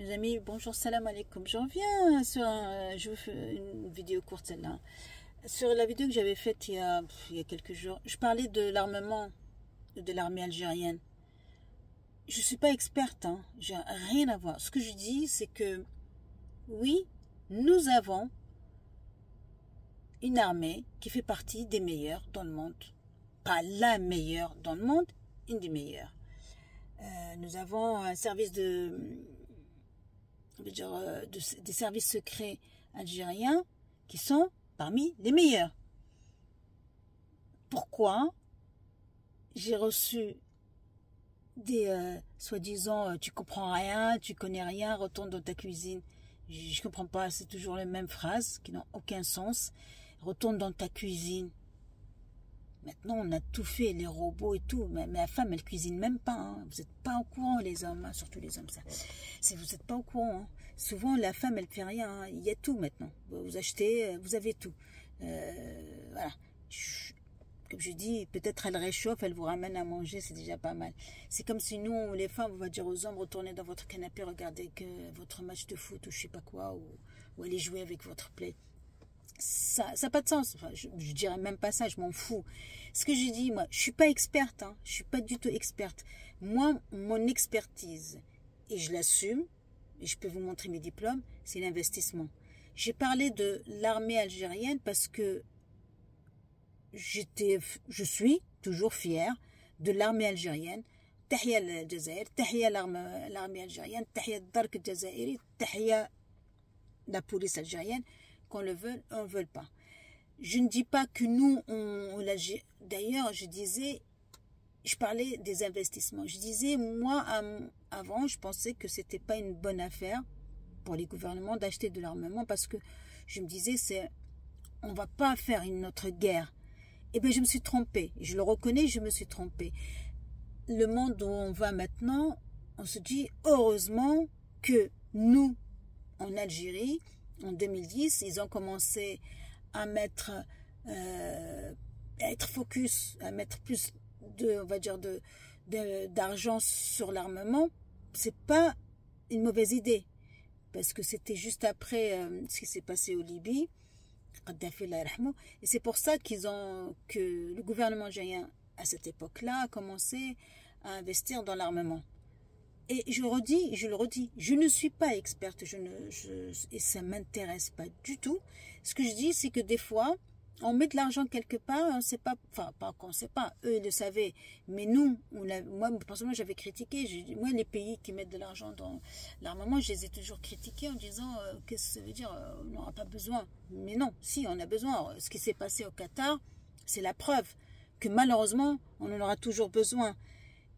Mes amis, bonjour, salam alaikum. J'en viens sur je vous fais une vidéo courte celle-là. Sur la vidéo que j'avais faite il y a quelques jours, je parlais de l'armement de l'armée algérienne. Je ne suis pas experte, hein, j'ai rien à voir. Ce que je dis, c'est que oui, nous avons une armée qui fait partie des meilleures dans le monde. Pas la meilleure dans le monde, une des meilleures. Nous avons un service des services secrets algériens qui sont parmi les meilleurs. Pourquoi j'ai reçu des soi-disant tu comprends rien, tu connais rien, retourne dans ta cuisine. Je comprends pas, c'est toujours les mêmes phrases qui n'ont aucun sens. Retourne dans ta cuisine. Maintenant, on a tout fait, les robots et tout. Mais la femme, elle cuisine même pas. Hein. Vous n'êtes pas au courant, les hommes, hein, surtout les hommes, ça. Vous n'êtes pas au courant. Hein. Souvent, la femme, elle fait rien. Hein. Il y a tout maintenant. Vous achetez, vous avez tout. Voilà. Comme je dis, peut-être elle réchauffe, elle vous ramène à manger, c'est déjà pas mal. C'est comme si nous, les femmes, on va dire aux hommes, retournez dans votre canapé, regardez votre match de foot ou je sais pas quoi, ou allez jouer avec votre play. Ça n'a pas de sens. Enfin, je dirais même pas ça, je m'en fous. Ce que je dis, moi, je suis pas experte, hein, je suis pas du tout experte. Moi, mon expertise, et je l'assume, et je peux vous montrer mes diplômes, c'est l'investissement. J'ai parlé de l'armée algérienne parce que je suis toujours fière de l'armée algérienne. Tahia al-Jazair, tahia l'armée algérienne, tahia al-Dark al-Jazairi, tahia la police algérienne. Qu'on le veuille, on ne veut pas. Je ne dis pas que nous, d'ailleurs, je parlais des investissements. Je disais, moi, avant, je pensais que c'était pas une bonne affaire pour les gouvernements d'acheter de l'armement parce que je me disais, on va pas faire une autre guerre. Eh bien, je me suis trompée. Je le reconnais, je me suis trompée. Le monde où on va maintenant, on se dit, heureusement que nous, en Algérie, en 2010, ils ont commencé à être focus, à mettre plus d'argent sur l'armement. C'est pas une mauvaise idée parce que c'était juste après ce qui s'est passé au Libye, et c'est pour ça que le gouvernement algérien à cette époque-là a commencé à investir dans l'armement. Et je le redis, je ne suis pas experte, et ça ne m'intéresse pas du tout. Ce que je dis, c'est que des fois, on met de l'argent quelque part, on ne sait pas, enfin, pas qu'on ne sait pas, eux, ils le savaient. Mais nous, moi, personnellement, j'avais critiqué, moi, les pays qui mettent de l'argent dans l'armement, je les ai toujours critiqués en disant, qu'est-ce que ça veut dire, on n'aura pas besoin. Mais non, si, on a besoin. Ce qui s'est passé au Qatar, c'est la preuve que malheureusement, on en aura toujours besoin.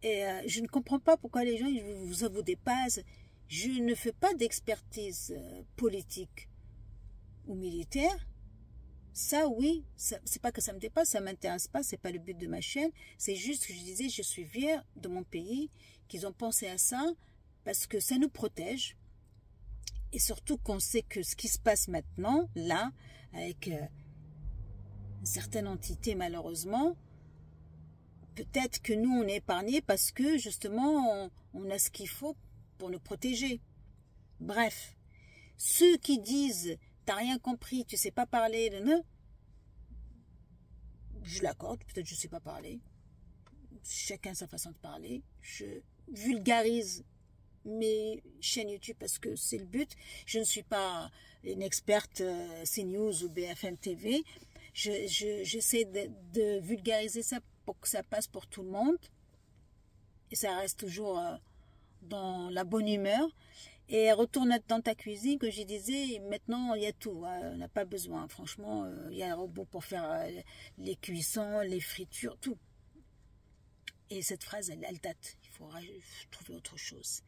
Et je ne comprends pas pourquoi les gens ça vous dépasse. Je ne fais pas d'expertise politique ou militaire. Ça, oui, c'est pas que ça me dépasse, ça m'intéresse pas, c'est pas le but de ma chaîne. C'est juste que je disais, je suis fière de mon pays, qu'ils ont pensé à ça, parce que ça nous protège. Et surtout qu'on sait que ce qui se passe maintenant, là, avec une certaine entité malheureusement, peut-être que nous, on est épargnés parce que, justement, on a ce qu'il faut pour nous protéger. Bref, ceux qui disent « t'as rien compris, tu sais pas parler », je l'accorde, peut-être je sais pas parler. Chacun sa façon de parler. Je vulgarise mes chaînes YouTube parce que c'est le but. Je ne suis pas une experte CNews ou BFM TV. J'essaie de vulgariser ça pour que ça passe pour tout le monde et ça reste toujours dans la bonne humeur. Et retourne dans ta cuisine, que je disais, maintenant il y a tout, on n'a pas besoin, franchement, il y a un robot pour faire les cuissons, les fritures, tout. Et cette phrase, elle date, il faudra trouver autre chose.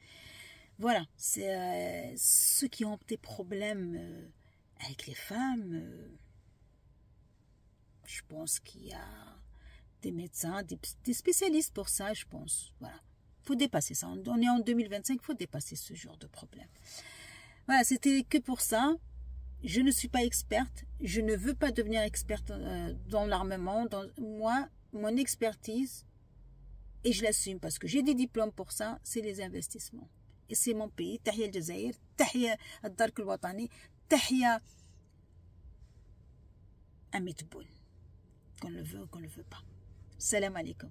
Voilà, c'est ceux qui ont des problèmes avec les femmes, je pense qu'il y a des médecins, des spécialistes pour ça, je pense. Voilà. Il faut dépasser ça. On est en 2025, il faut dépasser ce genre de problème. Voilà, c'était que pour ça. Je ne suis pas experte. Je ne veux pas devenir experte dans l'armement. Moi, mon expertise, et je l'assume parce que j'ai des diplômes pour ça, c'est les investissements. et c'est mon pays. تحية الجزائر، تحية الدرك الوطني، تحية à Metboul, qu'on le veut ou qu'on le veut pas. Salam alaikum.